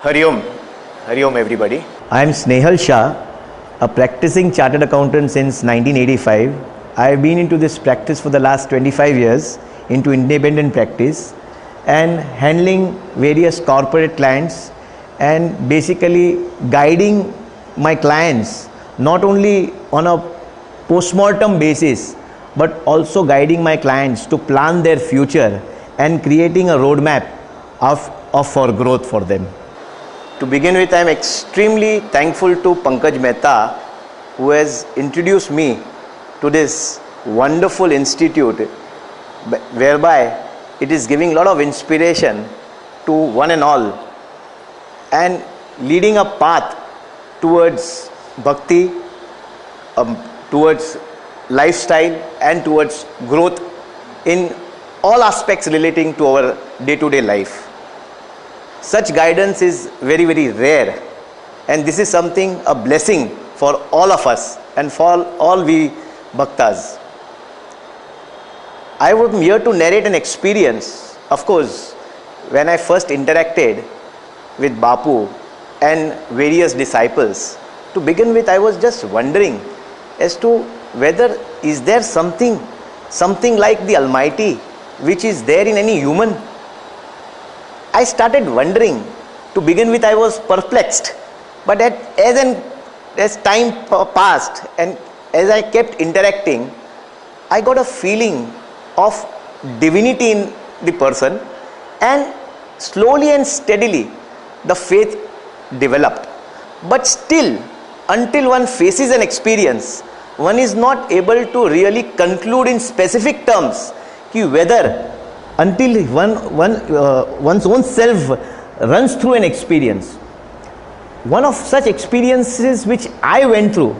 Hari Om. Hari Om everybody. I am Snehal Shah, a practicing chartered accountant since 1985. I have been into this practice for the last 25 years into independent practice and handling various corporate clients and basically guiding my clients not only on a post-mortem basis but also guiding my clients to plan their future and creating a roadmap for growth for them. To begin with, I am extremely thankful to Pankaj Mehta, who has introduced me to this wonderful institute, whereby it is giving a lot of inspiration to one and all and leading a path towards bhakti, towards lifestyle and towards growth in all aspects relating to our day-to-day life. Such guidance is very, very rare, and this is something, a blessing for all of us and for all we bhaktas. I am here to narrate an experience. Of course, when I first interacted with Bapu and various disciples, to begin with I was just wondering as to whether is there something like the Almighty which is there in any human. I started wondering. To begin with I was perplexed, but as time passed and as I kept interacting, I got a feeling of divinity in the person, and slowly and steadily the faith developed. But still, until one faces an experience, one is not able to really conclude in specific terms whether until one's own self runs through an experience. One of such experiences which I went through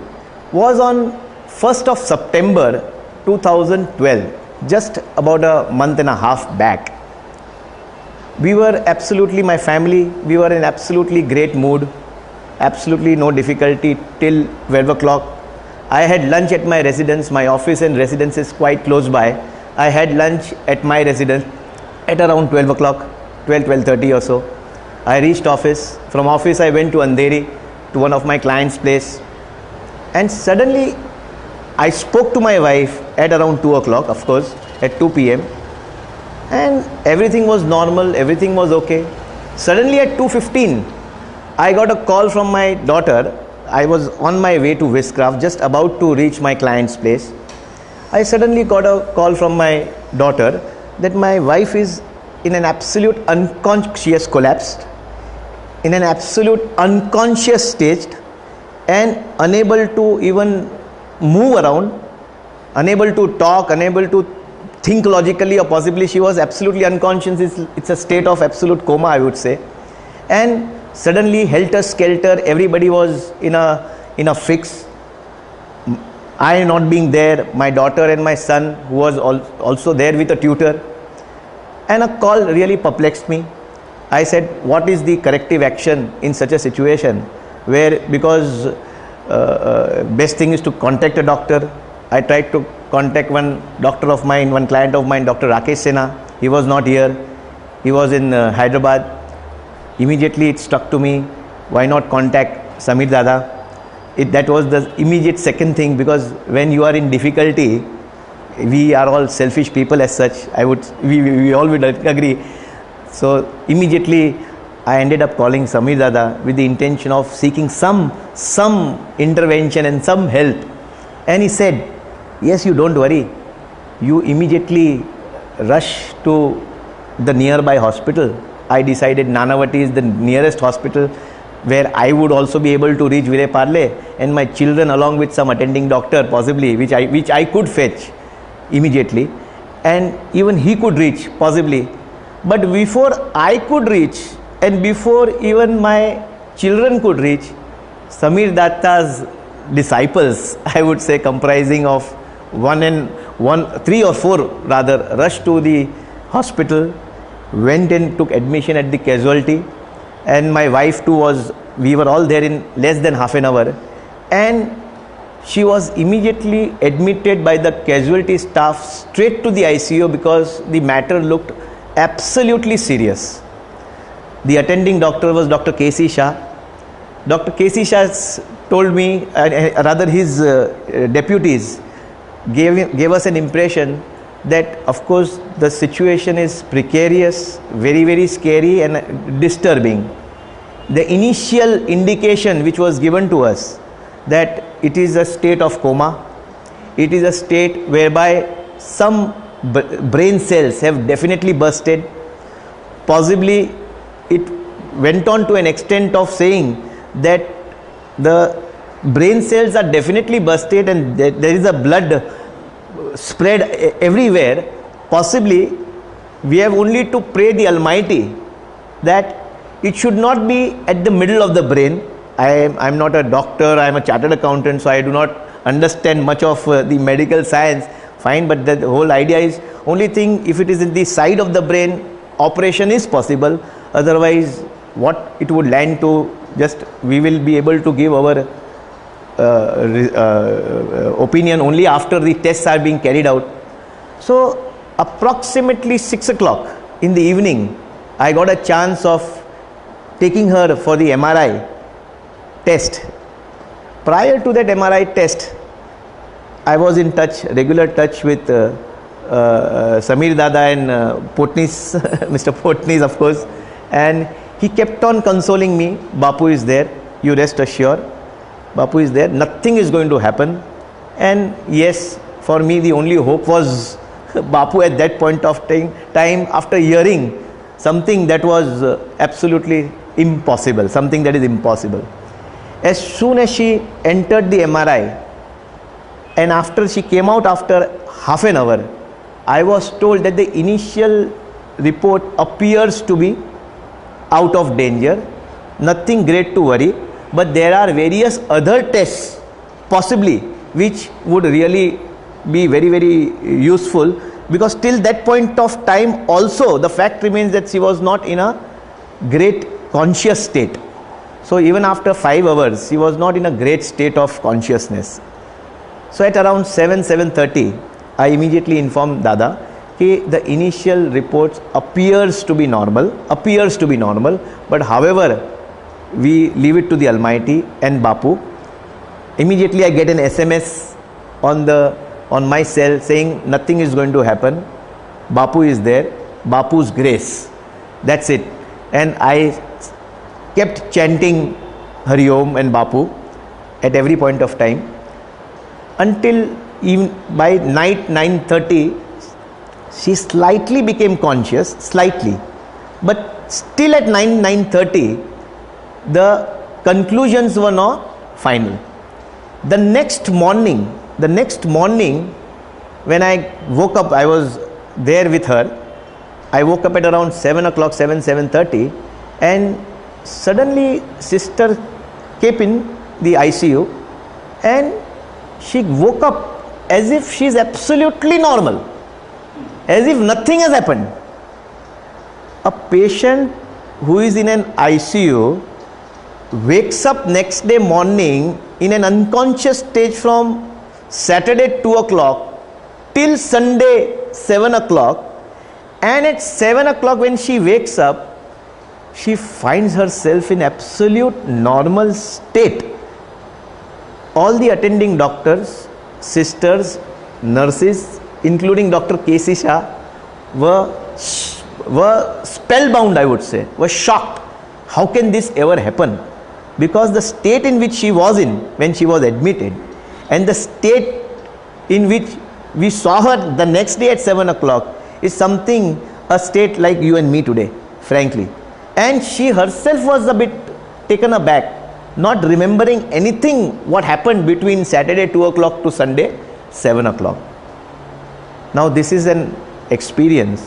was on 1st of September 2012, just about a month and a half back. We were absolutely, my family, we were in absolutely great mood, absolutely no difficulty till 12 o'clock. I had lunch at my residence. My office and residence is quite close by. I had lunch at my residence at around 12 o'clock, 12:30 or so. I reached office. From office I went to Andheri to one of my client's place, and suddenly I spoke to my wife at around 2 o'clock, of course, at 2 p.m. and everything was normal, everything was okay. Suddenly at 2:15 I got a call from my daughter. I was on my way to Wishcraft, just about to reach my client's place. I suddenly got a call from my daughter that my wife is in an absolute unconscious collapsed, in an absolute unconscious stage, and unable to even move around, unable to talk, unable to think logically, or possibly she was absolutely unconscious. It's a state of absolute coma, I would say. And suddenly, helter skelter, everybody was in a fix. I not being there, my daughter and my son, who was also there with a tutor, and a call really perplexed me. I said, what is the corrective action in such a situation where, because best thing is to contact a doctor. I tried to contact one doctor of mine, one client of mine, Dr. Rakesh Sinha. He was not here. He was in Hyderabad. Immediately it struck to me, why not contact Samir Dada? That was the immediate second thing, because when you are in difficulty, we are all selfish people as such. We all would agree. So immediately I ended up calling Samir Dada with the intention of seeking some intervention and some help. And he said, yes, you don't worry. You immediately rush to the nearby hospital. I decided Nanavati is the nearest hospital where I would also be able to reach Vire Parle, and my children along with some attending doctor possibly, which I could fetch immediately, and even he could reach possibly. But before I could reach and before even my children could reach, Samir Datta's disciples, I would say, comprising of three or four rather, rushed to the hospital, went and took admission at the casualty, and my wife too we were all there in less than half an hour, and she was immediately admitted by the casualty staff straight to the ICU because the matter looked absolutely serious. The attending doctor was Dr. K.C. Shah. Dr. K.C. Shah told me, rather his deputies gave us an impression that of course the situation is precarious, very, very scary and disturbing. The initial indication which was given to us that it is a state of coma, it is a state whereby some brain cells have definitely bursted. Possibly it went on to an extent of saying that the brain cells are definitely bursted and there is a blood spread everywhere. Possibly we have only to pray the Almighty that it should not be at the middle of the brain. I am not a doctor, I am a chartered accountant, so I do not understand much of the medical science. Fine, but the whole idea is, only thing, if it is in the side of the brain, operation is possible. Otherwise what it would land to, just we will be able to give our opinion only after the tests are being carried out. So approximately 6 o'clock in the evening, I got a chance of taking her for the MRI test. Prior to that MRI test, I was in touch, regular touch with Samir Dada and Potnis, Mr. Potnis of course, and he kept on consoling me. Bapu is there, you rest assured, Bapu is there, nothing is going to happen. And yes, for me the only hope was Bapu at that point of time, after hearing something that was absolutely impossible, something that is impossible. As soon as she entered the MRI and after she came out after half an hour, I was told that the initial report appears to be out of danger, nothing great to worry, but there are various other tests possibly which would really be very, very useful, because till that point of time also the fact remains that she was not in a great conscious state. So even after 5 hours she was not in a great state of consciousness. So at around 7:30 I immediately informed Dada that the initial reports appears to be normal, but however we leave it to the Almighty and Bapu. Immediately I get an SMS on my cell saying nothing is going to happen, Bapu is there, Bapu's grace, that's it. And I kept chanting Hari Om and Bapu at every point of time until even by night 9:30 she slightly became conscious, slightly, but still at 9:30 the conclusions were not final. The next morning when I woke up, I was there with her, I woke up at around 7 o'clock, 7:30, and suddenly sister came in the ICU and she woke up as if she is absolutely normal, as if nothing has happened. A patient who is in an ICU wakes up next day morning in an unconscious stage from Saturday 2 o'clock till Sunday 7 o'clock, and at 7 o'clock when she wakes up she finds herself in absolute normal state. All the attending doctors, sisters, nurses, including Dr. K.C. Shah, were spellbound, I would say, were shocked. How can this ever happen? Because the state in which she was in when she was admitted and the state in which we saw her the next day at 7 o'clock is something, a state like you and me today, frankly. And she herself was a bit taken aback, not remembering anything what happened between Saturday 2 o'clock to Sunday 7 o'clock. Now this is an experience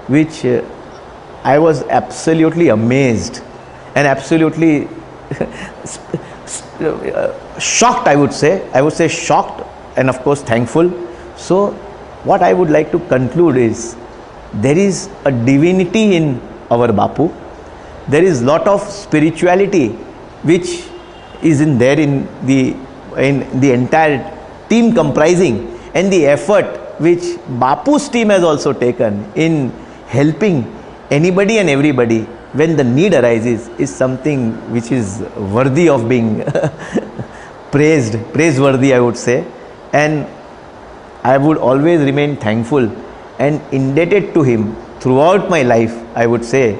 which I was absolutely amazed and absolutely shocked, I would say shocked, and of course thankful. So what I would like to conclude is, there is a divinity in our Bapu, there is lot of spirituality which is in the entire team comprising, and the effort which Bapu's team has also taken in helping anybody and everybody when the need arises is something which is worthy of being praiseworthy, I would say. And I would always remain thankful and indebted to him throughout my life, I would say,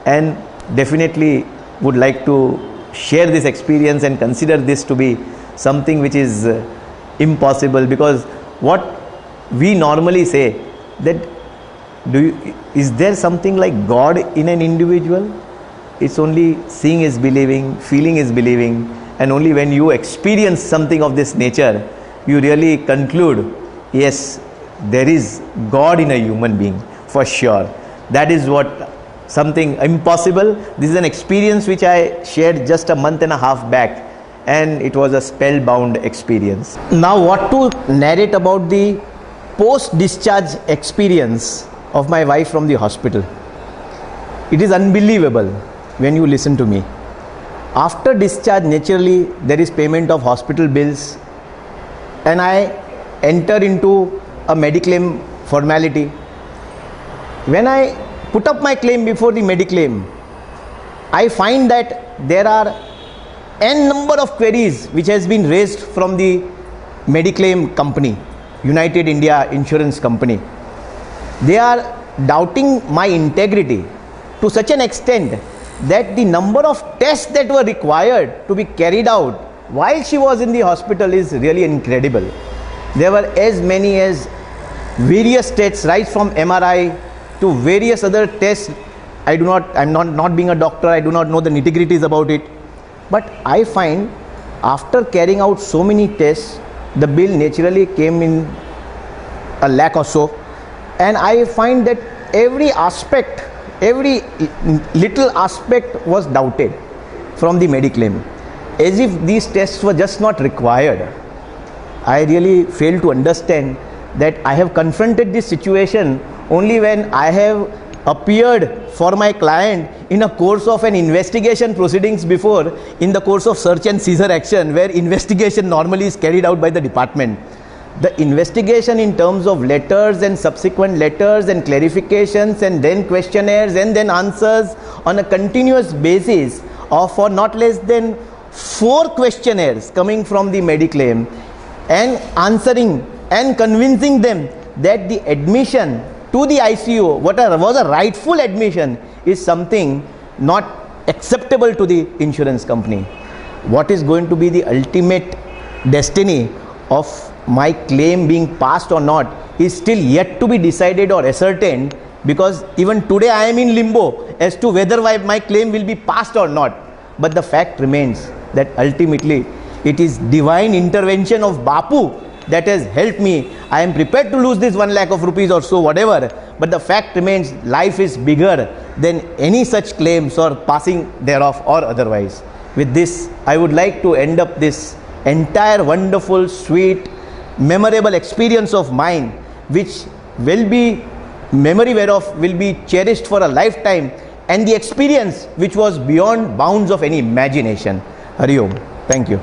and definitely would like to share this experience and consider this to be something which is impossible, because what we normally say that is there something like God in an individual? It's only seeing is believing, feeling is believing, and only when you experience something of this nature, you really conclude, yes, there is God in a human being, for sure. That is what something impossible. This is an experience which I shared just a month and a half back, and it was a spellbound experience. Now, what to narrate about the post-discharge experience of my wife from the hospital? It is unbelievable when you listen to me. After discharge, naturally, there is payment of hospital bills, and I enter into a mediclaim formality. When I put up my claim before the mediclaim, I find that there are n number of queries which has been raised from the mediclaim company, United India Insurance Company. They are doubting my integrity to such an extent that the number of tests that were required to be carried out while she was in the hospital is really incredible. There were as many as various tests, right from MRI to various other tests. I'm not being a doctor, I do not know the nitty-gritties about it. But I find after carrying out so many tests, the bill naturally came in a lakh or so. And I find that every aspect, every little aspect was doubted from the mediclaim, as if these tests were just not required. I really fail to understand that I have confronted this situation only when I have appeared for my client in a course of an investigation proceedings before, in the course of search and seizure action, where investigation normally is carried out by the department. The investigation in terms of letters and subsequent letters and clarifications and then questionnaires and then answers on a continuous basis of for not less than 4 questionnaires coming from the mediclaim, and answering and convincing them that the admission to the ICU, what was a rightful admission, is something not acceptable to the insurance company. What is going to be the ultimate destiny of my claim being passed or not is still yet to be decided or ascertained, because even today I am in limbo as to whether my claim will be passed or not. But the fact remains that ultimately it is divine intervention of Bapu that has helped me. I am prepared to lose this 1 lakh of rupees or so, whatever, but the fact remains life is bigger than any such claims or passing thereof or otherwise. With this, I would like to end up this entire wonderful, sweet, memorable experience of mine, which will be, memory whereof will be cherished for a lifetime, and the experience which was beyond bounds of any imagination. Hari Om. Thank you.